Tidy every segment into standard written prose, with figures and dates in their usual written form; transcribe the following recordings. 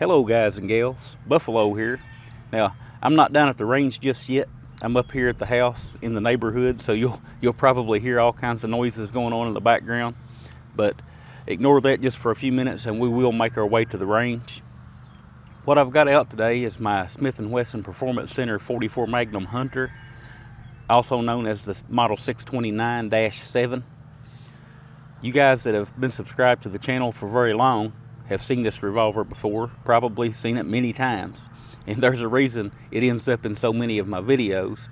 Hello guys and gals, Buffalo here. Now, I'm not down at the range just yet. I'm up here at the house in the neighborhood, so you'll probably hear all kinds of noises going on in the background. But ignore that just for a few minutes and we will make our way to the range. What I've got out today is my Smith & Wesson Performance Center 44 Magnum Hunter, also known as the Model 629-7. You guys that have been subscribed to the channel for very long have seen this revolver before, probably seen it many times. And there's a reason it ends up in so many of my videos.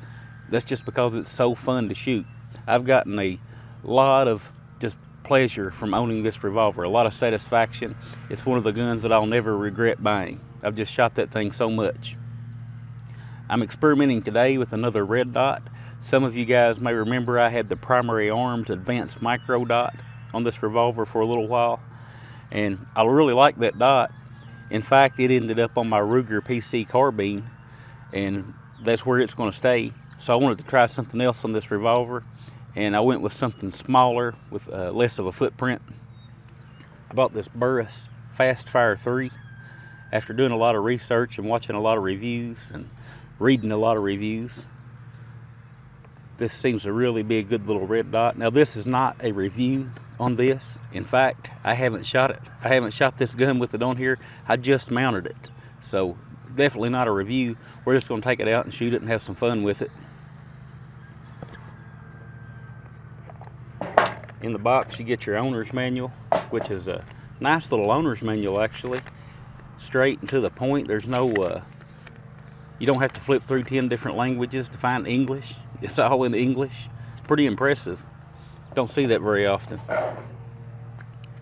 That's just because it's so fun to shoot. I've gotten a lot of just pleasure from owning this revolver, a lot of satisfaction. It's one of the guns that I'll never regret buying. I've just shot that thing so much. I'm experimenting today with another red dot. Some of you guys may remember I had the Primary Arms Advanced Micro Dot on this revolver for a little while, and I really like that dot. In fact, it ended up on my Ruger PC carbine, and that's where it's going to stay. So I wanted to try something else on this revolver, and I went with something smaller with less of a footprint. I bought this Burris Fastfire 3 after doing a lot of research and watching a lot of reviews and reading a lot of reviews. This seems to really be a good little red dot. Now, this is not a review on this. In fact, I haven't shot it. I haven't shot this gun with it on here. I just mounted it. So definitely not a review. We're just going to take it out and shoot it and have some fun with it. In the box you get your owner's manual, which is a nice little owner's manual actually. Straight and to the point. There's no, you don't have to flip through 10 different languages to find English. It's all in English. Pretty impressive. Don't see that very often.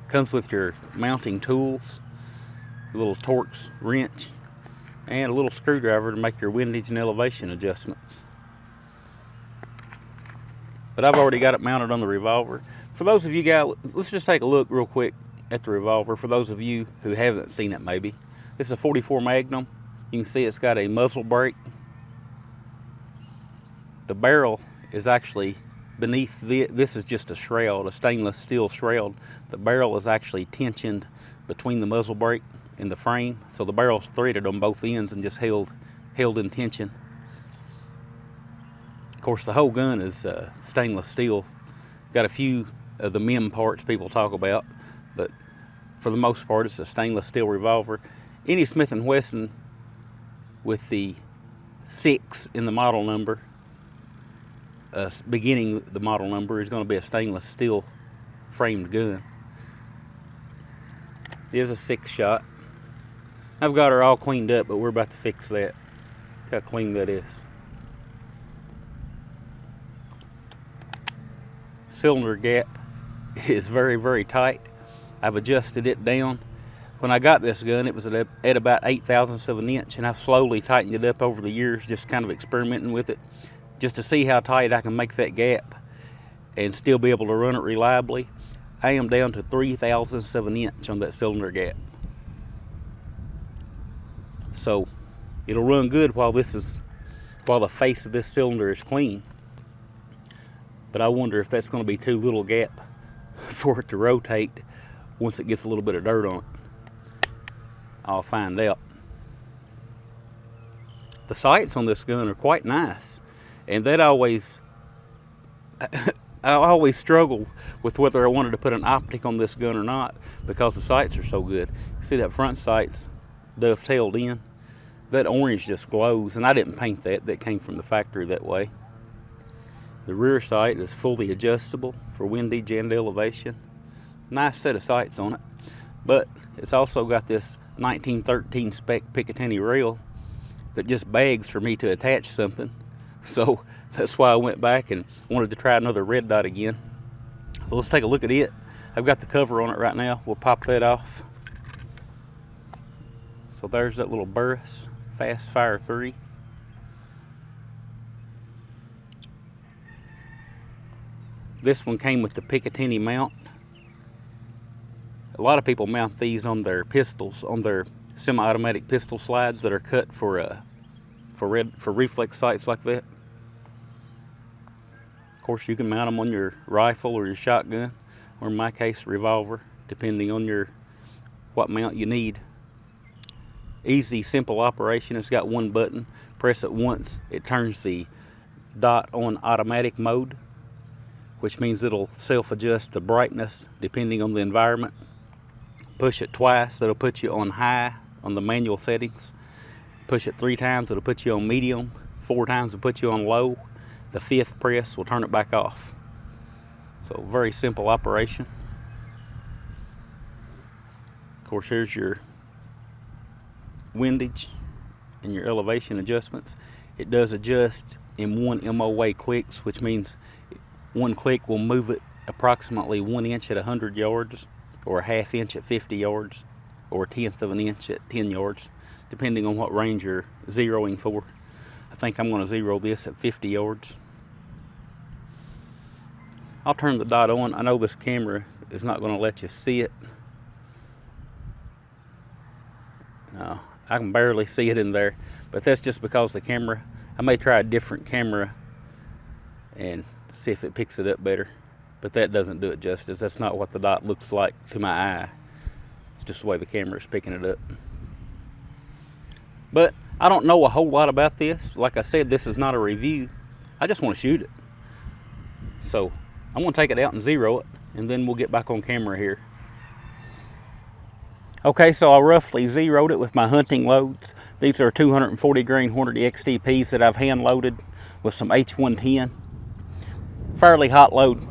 Comes with your mounting tools, a little Torx wrench, and a little screwdriver to make your windage and elevation adjustments. But I've already got it mounted on the revolver. For those of you guys, let's just take a look real quick at the revolver. For those of you who haven't seen it maybe. This is a 44 Magnum. You can see it's got a muzzle brake. The barrel is actually beneath this is just a shroud, a stainless steel shroud. The barrel is actually tensioned between the muzzle brake and the frame, so the barrel's threaded on both ends and just held in tension. Of course, the whole gun is stainless steel. Got a few of the mem parts people talk about, but for the most part, it's a stainless steel revolver. Any Smith & Wesson with the 6 in the model number, beginning the model number, is going to be a stainless steel framed gun. It is a 6 shot. I've got her all cleaned up, but we're about to fix that. Look how clean that is. Cylinder gap is very, very tight. I've adjusted it down. When I got this gun, it was at about 0.8 of an inch, and I've slowly tightened it up over the years, just kind of experimenting with it, just to see how tight I can make that gap and still be able to run it reliably. I am down to 0.3 of an inch on that cylinder gap. So it'll run good while the face of this cylinder is clean. But I wonder if that's going to be too little gap for it to rotate once it gets a little bit of dirt on it. I'll find out. The sights on this gun are quite nice, and that always I always struggled with whether I wanted to put an optic on this gun or not, because the sights are so good. See that front sight's dovetailed in? That orange just glows, and I didn't paint that. That came from the factory that way. The rear sight is fully adjustable for windage and elevation. Nice set of sights on it, but it's also got this 1913 spec Picatinny rail that just begs for me to attach something. So that's why I went back and wanted to try another red dot again. So let's take a look at it. I've got the cover on it right now. We'll pop that off. So there's that little Burris Fastfire 3. This one came with the Picatinny mount. A lot of people mount these on their pistols, on their semi-automatic pistol slides that are cut for reflex sights like that. Of course, you can mount them on your rifle or your shotgun, or in my case, revolver, depending on what mount you need. Easy, simple operation. It's got one button. Press it once, it turns the dot on automatic mode, which means it'll self-adjust the brightness depending on the environment. Push it twice, it'll put you on high on the manual settings. Push it 3 times, it'll put you on medium. 4 times, it'll put you on low. The 5th press will turn it back off. So very simple operation. Of course, here's your windage and your elevation adjustments. It does adjust in 1 MOA clicks, which means 1 click will move it approximately 1 inch at 100 yards, or a 1/2 inch at 50 yards, or a 1/10 of an inch at 10 yards, depending on what range you're zeroing for. I think I'm going to zero this at 50 yards. I'll turn the dot on. I know this camera is not going to let you see it. No, I can barely see it in there, but that's just because the camera, I may try a different camera and see if it picks it up better, but that doesn't do it justice. That's not what the dot looks like to my eye. It's just the way the camera is picking it up. But I don't know a whole lot about this. Like I said, this is not a review. I just want to shoot it. So I'm going to take it out and zero it, and then we'll get back on camera here. Okay, so I roughly zeroed it with my hunting loads. These are 240 grain Hornady XTPs that I've hand loaded with some H110. Fairly hot load.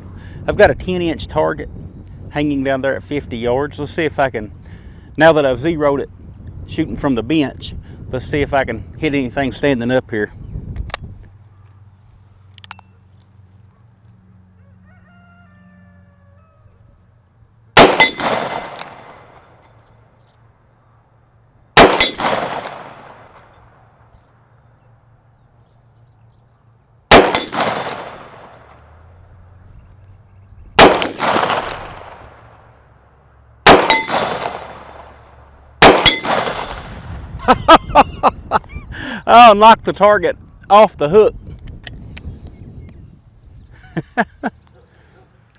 I've got a 10-inch target hanging down there at 50 yards. Let's see if I can, now that I've zeroed it, shooting from the bench, let's see if I can hit anything standing up here. Oh, knocked the target off the hook.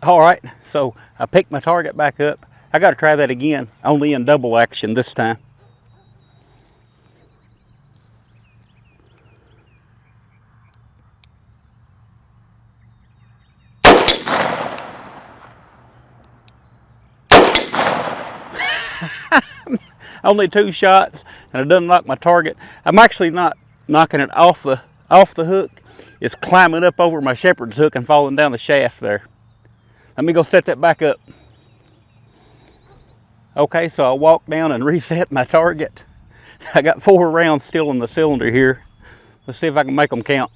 All right, so I picked my target back up. I got to try that again, only in double action this time. Only 2 shots, and it doesn't knock my target. I'm actually not knocking it off the hook. It's climbing up over my shepherd's hook and falling down the shaft there. Let me go set that back up. Okay, so I walked down and reset my target. I got 4 rounds still in the cylinder here. Let's see if I can make them count.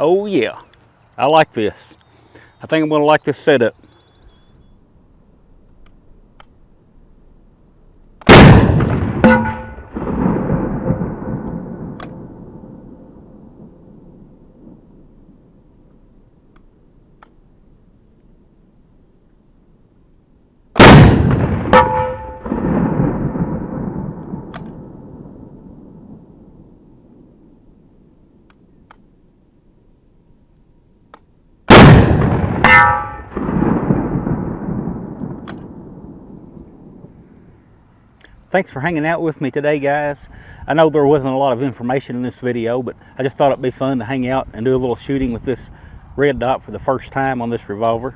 Oh yeah, I like this. I think I'm going to like this setup. Thanks for hanging out with me today, guys. I know there wasn't a lot of information in this video, but I just thought it'd be fun to hang out and do a little shooting with this red dot for the first time on this revolver.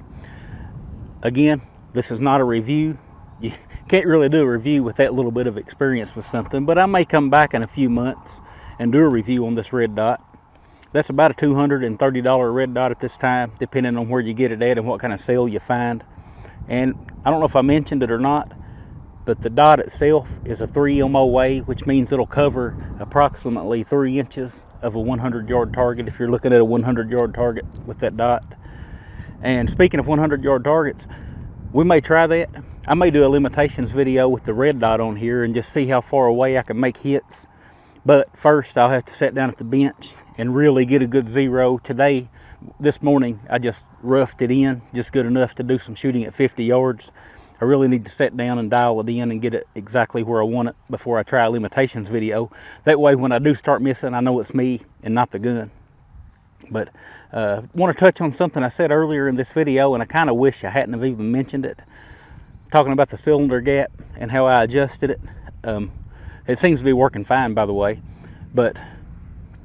Again, this is not a review. You can't really do a review with that little bit of experience with something, but I may come back in a few months and do a review on this red dot. That's about a $230 red dot at this time, depending on where you get it at and what kind of sale you find. And I don't know if I mentioned it or not, but the dot itself is a 3 MOA, which means it'll cover approximately 3 inches of a 100-yard target if you're looking at a 100-yard target with that dot. And speaking of 100-yard targets, we may try that. I may do a limitations video with the red dot on here and just see how far away I can make hits. But first, I'll have to sit down at the bench and really get a good zero. This morning, I just roughed it in just good enough to do some shooting at 50 yards. I really need to sit down and dial it in and get it exactly where I want it before I try a limitations video. That way when I do start missing, I know it's me and not the gun. But want to touch on something I said earlier in this video, and I kind of wish I hadn't have even mentioned it. Talking about the cylinder gap and how I adjusted it. It seems to be working fine, by the way, but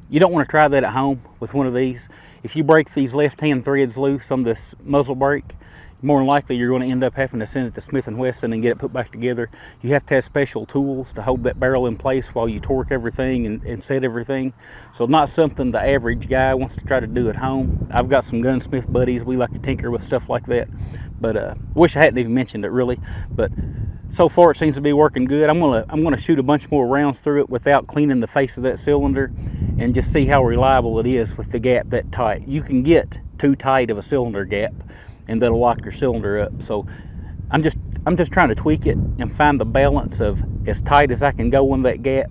you don't want to try that at home with one of these. If you break these left-hand threads loose on this muzzle brake, more than likely you're going to end up having to send it to Smith & Wesson and get it put back together. You have to have special tools to hold that barrel in place while you torque everything and set everything. So not something the average guy wants to try to do at home. I've got some gunsmith buddies. We like to tinker with stuff like that. But wish I hadn't even mentioned it really. But so far it seems to be working good. I'm gonna shoot a bunch more rounds through it without cleaning the face of that cylinder and just see how reliable it is with the gap that tight. You can get too tight of a cylinder gap and that'll lock your cylinder up. So I'm just trying to tweak it and find the balance of as tight as I can go in that gap,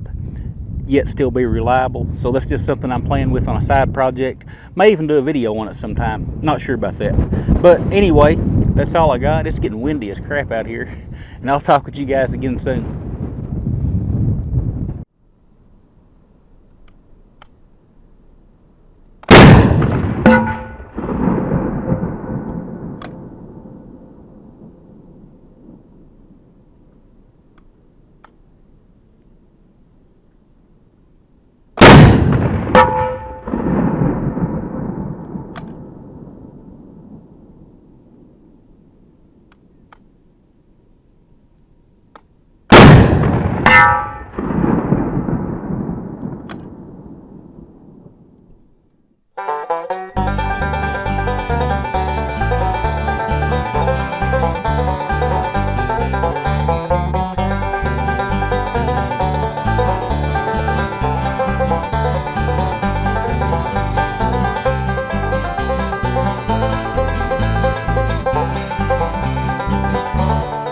yet still be reliable. So that's just something I'm playing with on a side project. May even do a video on it sometime. Not sure about that. But anyway, that's all I got. It's getting windy as crap out here. And I'll talk with you guys again soon.